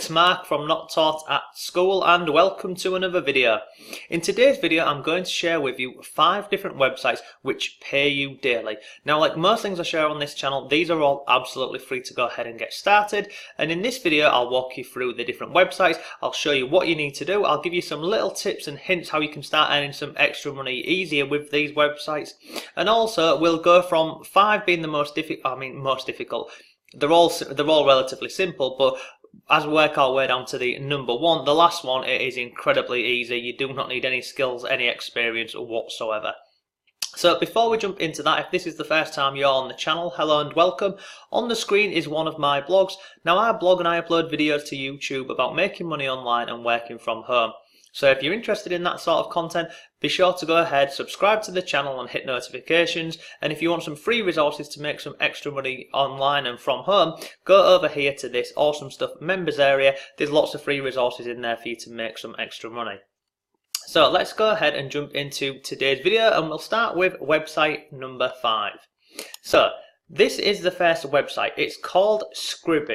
it's Mark from Not Taught at School and welcome to another video. In today's video I'm going to share with you 5 different websites which pay you daily. Now, like most things I share on this channel, these are all absolutely free to go ahead and get started, and in this video I'll walk you through the different websites. I'll show you what you need to do. I'll give you some little tips and hints how you can start earning some extra money easier with these websites, and also we'll go from 5 being the most difficult. They're all relatively simple, but as we work our way down to the number 1, the last one, it is incredibly easy. You do not need any skills, any experience whatsoever. So before we jump into that, if this is the first time you're on the channel, hello and welcome. On the screen is one of my blogs. Now, I blog and I upload videos to YouTube about making money online and working from home. So if you're interested in that sort of content, be sure to go ahead, subscribe to the channel and hit notifications. And if you want some free resources to make some extra money online and from home, go over here to this awesome stuff members area. There's lots of free resources in there for you to make some extra money. So let's go ahead and jump into today's video, and we'll start with website number 5. So this is the first website. It's called Scribble.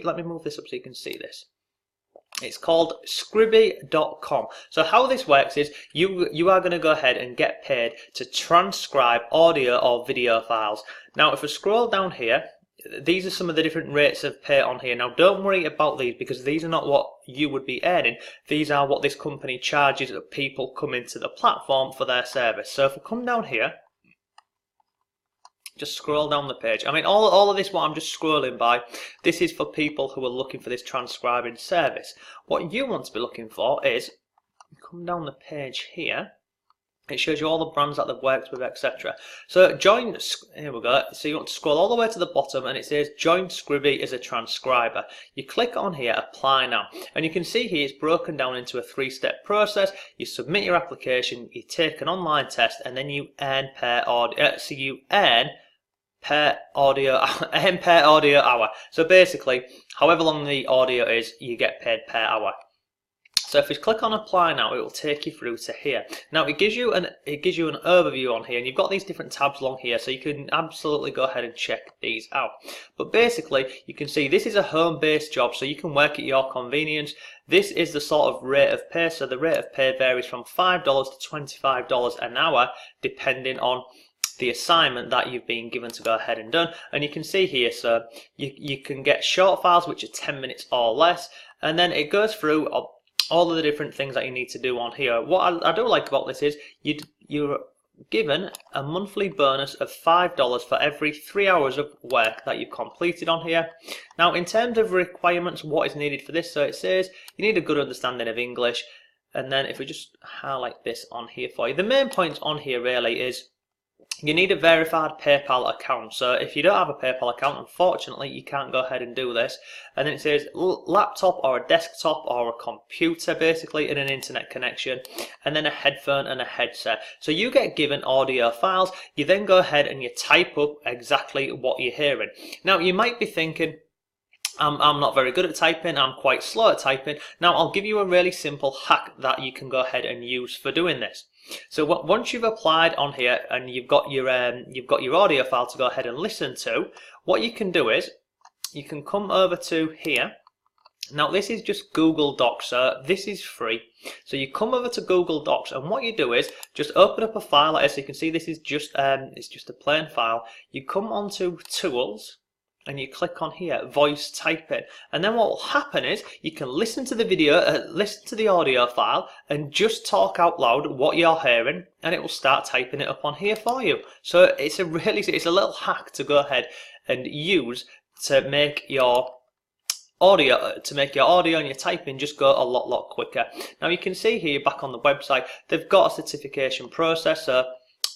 Let me move this up so you can see this. It's called Scribble.com. So how this works is you are going to go ahead and get paid to transcribe audio or video files. Now, if I scroll down here, these are some of the different rates of pay on here. Now, don't worry about these because these are not what you would be earning. These are what this company charges that people come into the platform for their service. So if we come down here, just scroll down the page. I mean, all of this, what I'm just scrolling by, this is for people who are looking for this transcribing service. What you want to be looking for is, come down the page here, it shows you all the brands that they've worked with, etc. So here we go. So you want to scroll all the way to the bottom and it says join Scribble as a transcriber. You click on here, apply now, and you can see here it's broken down into a 3-step process. You submit your application, you take an online test, and then you earn per audio. So you earn per audio hour. So basically, however long the audio is, you get paid per hour. So if you click on apply now, it will take you through to here. Now it gives you an overview on here, and you've got these different tabs along here, so you can absolutely go ahead and check these out. But basically, you can see this is a home-based job, so you can work at your convenience. This is the sort of rate of pay. So the rate of pay varies from $5 to $25 an hour, depending on the assignment that you've been given to go ahead and done. And you can see here, so you can get short files which are 10 minutes or less, and then it goes through all of the different things that you need to do on here. What I do like about this is you're given a monthly bonus of $5 for every 3 hours of work that you've completed on here. Now, in terms of requirements, what is needed for this, so it says you need a good understanding of English, and then if we just highlight this on here for you, the main points on here really is you need a verified PayPal account. So if you don't have a PayPal account, unfortunately you can't go ahead and do this. And then it says laptop or a desktop or a computer, basically, and an internet connection, and then a headphone and a headset. So you get given audio files. You then go ahead and you type up exactly what you're hearing. Now, you might be thinking, I'm not very good at typing, I'm quite slow at typing. Now, I'll give you a really simple hack that you can go ahead and use for doing this. So once you've applied on here and you've got your audio file to go ahead and listen to, what you can do is you can come over to here. Now, this is just Google Docs, so this is free. So you come over to Google Docs, and what you do is just open up a file like this. So you can see this is just it's just a plain file. You come onto Tools, and you click on here, voice typing, and then what will happen is you can listen to the video, listen to the audio file, and just talk out loud what you're hearing, and it will start typing it up on here for you. So it's a little hack to go ahead and use to make your audio and your typing just go a lot quicker. Now, you can see here back on the website, they've got a certification process. So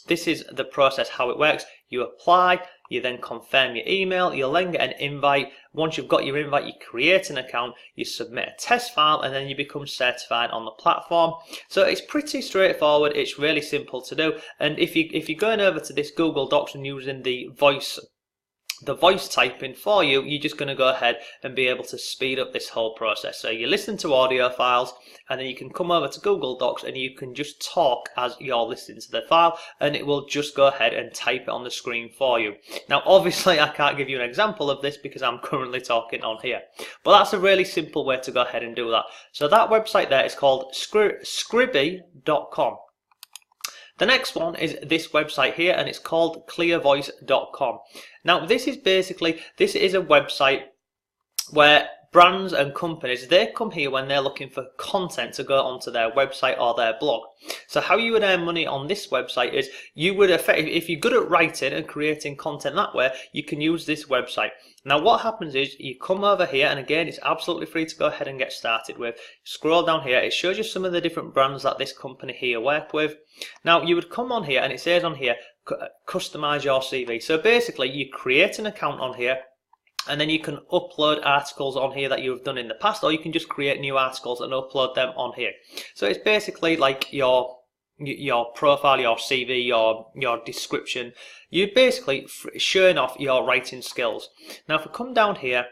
this is the process, how it works. You apply, you then confirm your email, you'll then get an invite. Once you've got your invite, you create an account, you submit a test file, and then you become certified on the platform. So it's pretty straightforward, it's really simple to do. And if you're going over to this Google Docs and using the voice the voice typing for you, you're just going to go ahead and be able to speed up this whole process. So you listen to audio files, and then you can come over to Google Docs and you can just talk as you're listening to the file, and it will just go ahead and type it on the screen for you. Now obviously I can't give you an example of this because I'm currently talking on here, but that's a really simple way to go ahead and do that. So that website there is called Scribble.com. The next one is this website here, and it's called clearvoice.com. Now this is a website where brands and companies, they come here when they're looking for content to go onto their website or their blog. So how you would earn money on this website is you would if you're good at writing and creating content that way, you can use this website. Now what happens is you come over here, and again it's absolutely free to go ahead and get started with. Scroll down here, it shows you some of the different brands that this company here work with. Now you would come on here and it says on here customize your CV. So basically you create an account on here, and then you can upload articles on here that you've done in the past, or you can just create new articles and upload them on here. So it's basically like your profile, your CV, your description. You're basically showing off your writing skills. Now if we come down here,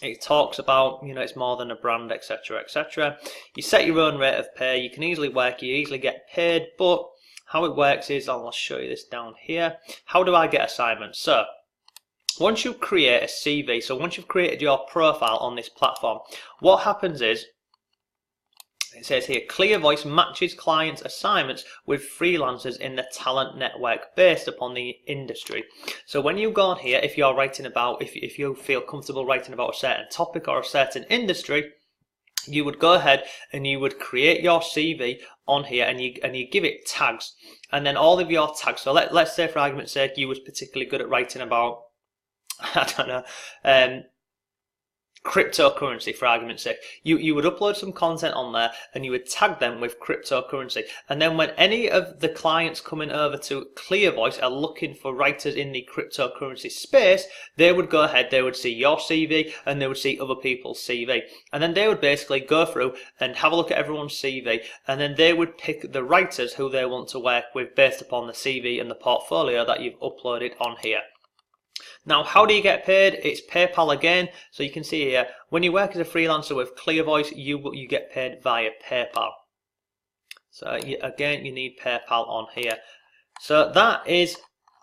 it talks about, it's more than a brand, etc, etc. You set your own rate of pay. You can easily work, you easily get paid, but how it works is, I'll show you this down here. How do I get assignments? So once you create a CV, so once you've created your profile on this platform, what happens is, it says here, Clear Voice matches clients' assignments with freelancers in the talent network based upon the industry. So when you go on here, if you're writing about, if you feel comfortable writing about a certain topic or a certain industry, you would go ahead and you would create your CV on here, and you give it tags, and then all of your tags. So let's say for argument's sake you was particularly good at writing about, I don't know, cryptocurrency for argument's sake. You would upload some content on there and you would tag them with cryptocurrency, and then when any of the clients coming over to Clear Voice are looking for writers in the cryptocurrency space, they would go ahead, they would see your CV and they would see other people's CV, and then they would basically go through and have a look at everyone's CV, and then they would pick the writers who they want to work with based upon the CV and the portfolio that you've uploaded on here. Now, how do you get paid? It's PayPal again. So you can see here, when you work as a freelancer with Clear Voice, you get paid via PayPal. So again, you need PayPal on here. So that is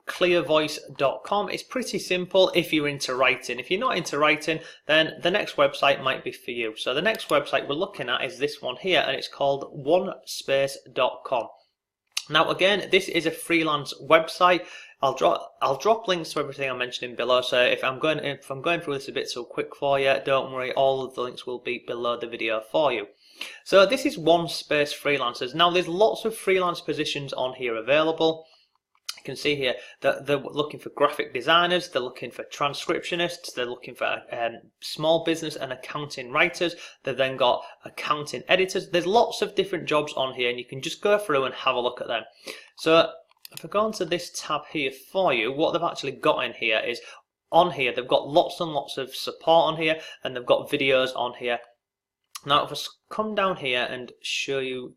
clearvoice.com. It's pretty simple if you're into writing. If you're not into writing, then the next website might be for you. So the next website we're looking at is this one here, and it's called onespace.com. Now again, this is a freelance website. I'll drop links to everything I'm mentioning below. So if I'm going through this a bit so quick for you, don't worry, all of the links will be below the video for you. So this is OneSpace Freelancers. Now there's lots of freelance positions on here available. You can see here that they're looking for graphic designers, they're looking for transcriptionists, they're looking for small business and accounting writers. They've then got accounting editors. There's lots of different jobs on here, and you can just go through and have a look at them. So if I go onto this tab here for you, what they've actually got in here is, on here they've got lots and lots of support on here, and they've got videos on here. Now if I come down here and show you,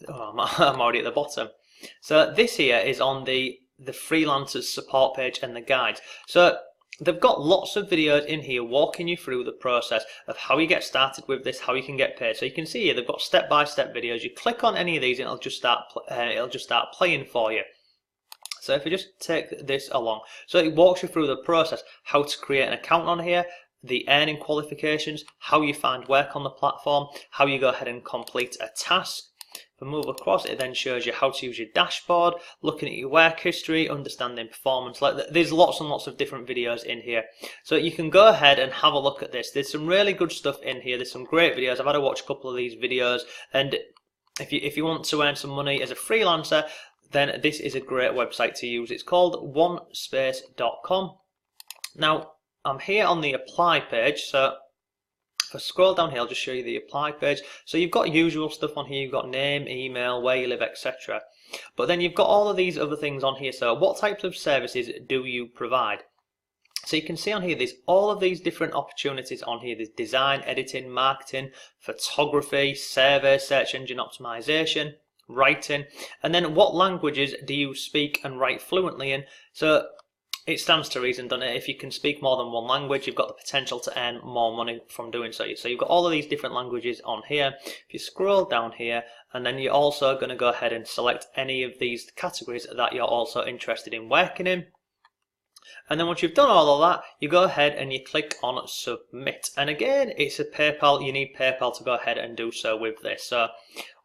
I'm already at the bottom. So this here is on the freelancers support page and the guides. So they've got lots of videos in here walking you through the process of how you get started with this, how you can get paid. So you can see here they've got step-by-step videos. You click on any of these and it'll just start playing for you. So if you just take this along, so it walks you through the process, how to create an account on here, the earning qualifications, how you find work on the platform, how you go ahead and complete a task. If I move across, it then shows you how to use your dashboard, looking at your work history, understanding performance. There's lots and lots of different videos in here. So you can go ahead and have a look at this. There's some really good stuff in here. There's some great videos. I've had to watch a couple of these videos, and if you want to earn some money as a freelancer, then this is a great website to use. It's called onespace.com. Now, I'm here on the apply page, so if I scroll down here, I'll just show you the apply page. So you've got usual stuff on here. You've got name, email, where you live, etc. But then you've got all of these other things on here. So what types of services do you provide? So you can see on here, there's all of these different opportunities on here. There's design, editing, marketing, photography, survey, search engine optimization, writing, and then what languages do you speak and write fluently in? So it stands to reason, doesn't it? If you can speak more than one language, you've got the potential to earn more money from doing so. So you've got all of these different languages on here. If you scroll down here, and then you're also going to go ahead and select any of these categories that you're also interested in working in. And then once you've done all of that, you go ahead and you click on submit. And again, it's a PayPal. You need PayPal to go ahead and do so with this. So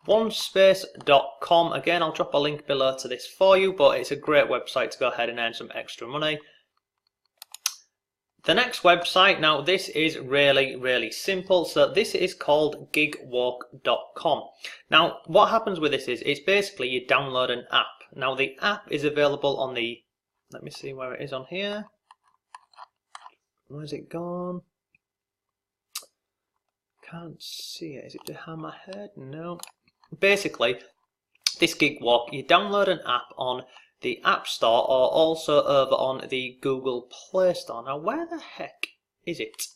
onespace.com. Again, I'll drop a link below to this for you, but it's a great website to go ahead and earn some extra money. The next website, now this is really simple. So this is called gigwalk.com. Now what happens with this is it's basically you download an app. Now the app is available on the, let me see where it is on here. Where's it gone? Can't see it. Is it behind my head? No. Basically, this Gigwalk, you download an app on the App Store or also over on the Google Play Store. Now, where the heck is it?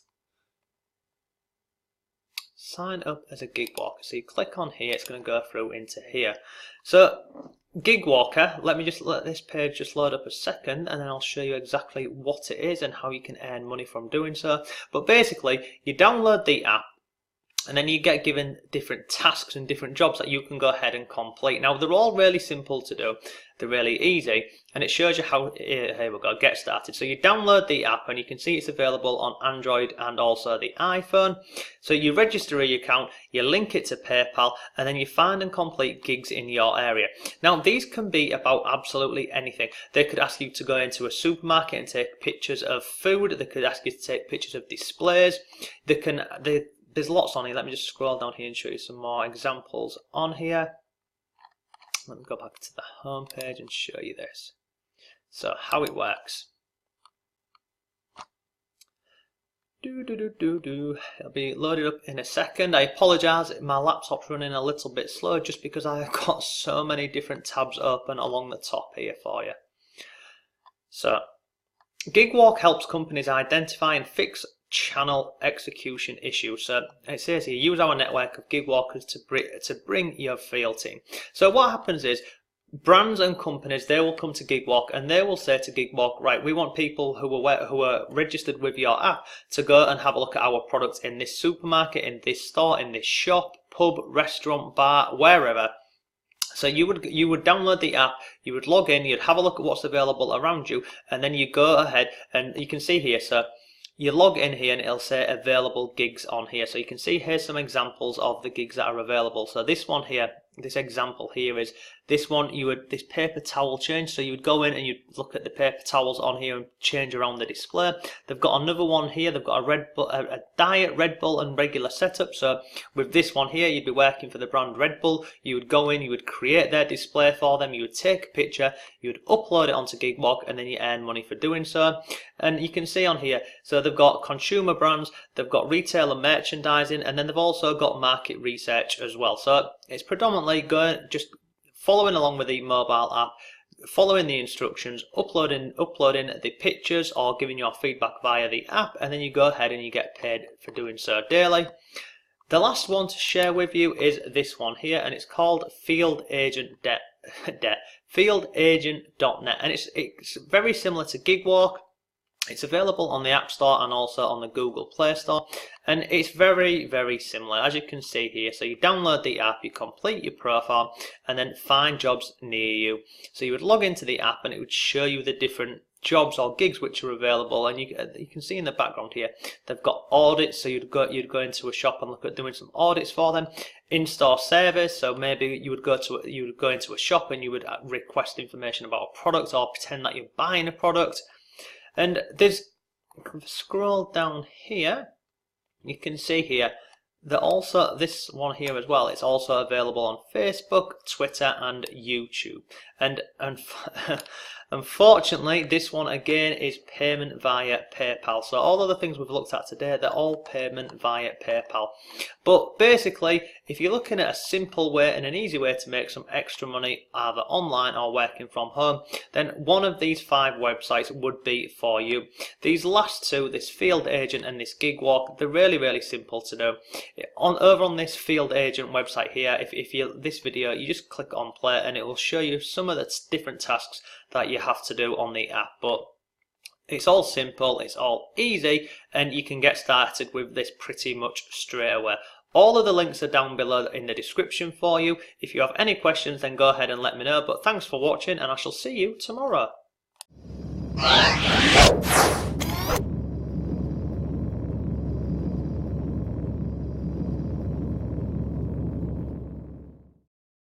Sign up as a Gigwalker. So you click on here, it's going to go through into here. So, Gigwalker, let me just let this page just load up a second and then I'll show you exactly what it is and how you can earn money from doing so. But basically, you download the app, and then you get given different tasks and different jobs that you can go ahead and complete. Now they're all really simple to do, they're really easy, and it shows you how, here we go, get started. So you download the app and you can see it's available on Android and also the iPhone. So you register your account, you link it to PayPal, and then you find and complete gigs in your area. Now these can be about absolutely anything. They could ask you to go into a supermarket and take pictures of food, they could ask you to take pictures of displays, there's lots on here. Let me just scroll down here and show you some more examples on here. Let me go back to the home page and show you this. So how it works. It'll be loaded up in a second. I apologise, my laptop's running a little bit slow just because I've got so many different tabs open along the top here for you. So Gigwalk helps companies identify and fix channel execution issues. So it says here, use our network of gig walkers to bring your field team. So what happens is brands and companies, they will come to Gigwalk and they will say to Gigwalk, right, we want people who are registered with your app to go and have a look at our products in this supermarket, in this store, in this shop, pub, restaurant, bar, wherever. So you would download the app, you would log in, you'd have a look at what's available around you, and then you go ahead and you can see here, so you log in here and it'll say available gigs on here. So you can see here's some examples of the gigs that are available. So this one here, this example here is this one, this paper towel change. So you would go in and you'd look at the paper towels on here and change around the display. They've got another one here, they've got a diet Red Bull and regular setup. So with this one here, you'd be working for the brand Red Bull. You would go in, you would create their display for them, you would take a picture, you would upload it onto Gigwalk, and then you earn money for doing so. And you can see on here, so they've got consumer brands, they've got retail and merchandising, and then they've also got market research as well. So it's predominantly just following along with the mobile app, following the instructions, uploading the pictures or giving your feedback via the app, and then you go ahead and you get paid for doing so daily. The last one to share with you is this one here, and it's called fieldagent.net, and it's very similar to Gigwalk. It's available on the App Store and also on the Google Play Store, and it's very similar as you can see here. So you download the app, you complete your profile, and then find jobs near you. So you would log into the app and it would show you the different jobs or gigs which are available, and you can see in the background here they've got audits. So you'd go into a shop and look at doing some audits for them. In-store service, so maybe you would go into a shop and you would request information about a product or pretend that you're buying a product. And scroll down here, you can see here that also this one here as well, it's also available on Facebook, Twitter and YouTube. And unfortunately, this one again is payment via PayPal. So all of the things we've looked at today, they're all payment via PayPal. But basically, if you're looking at a simple way and an easy way to make some extra money either online or working from home, then one of these 5 websites would be for you. These last two, this Field Agent and this Gigwalk, they're really simple to do. Over on this Field Agent website here, if you this video, you just click on play and it will show you some of the different tasks that you have to do on the app. But It's all simple, it's all easy, and you can get started with this pretty much straight away. All of the links are down below in the description for you. If you have any questions, then go ahead and let me know. But thanks for watching, and I shall see you tomorrow.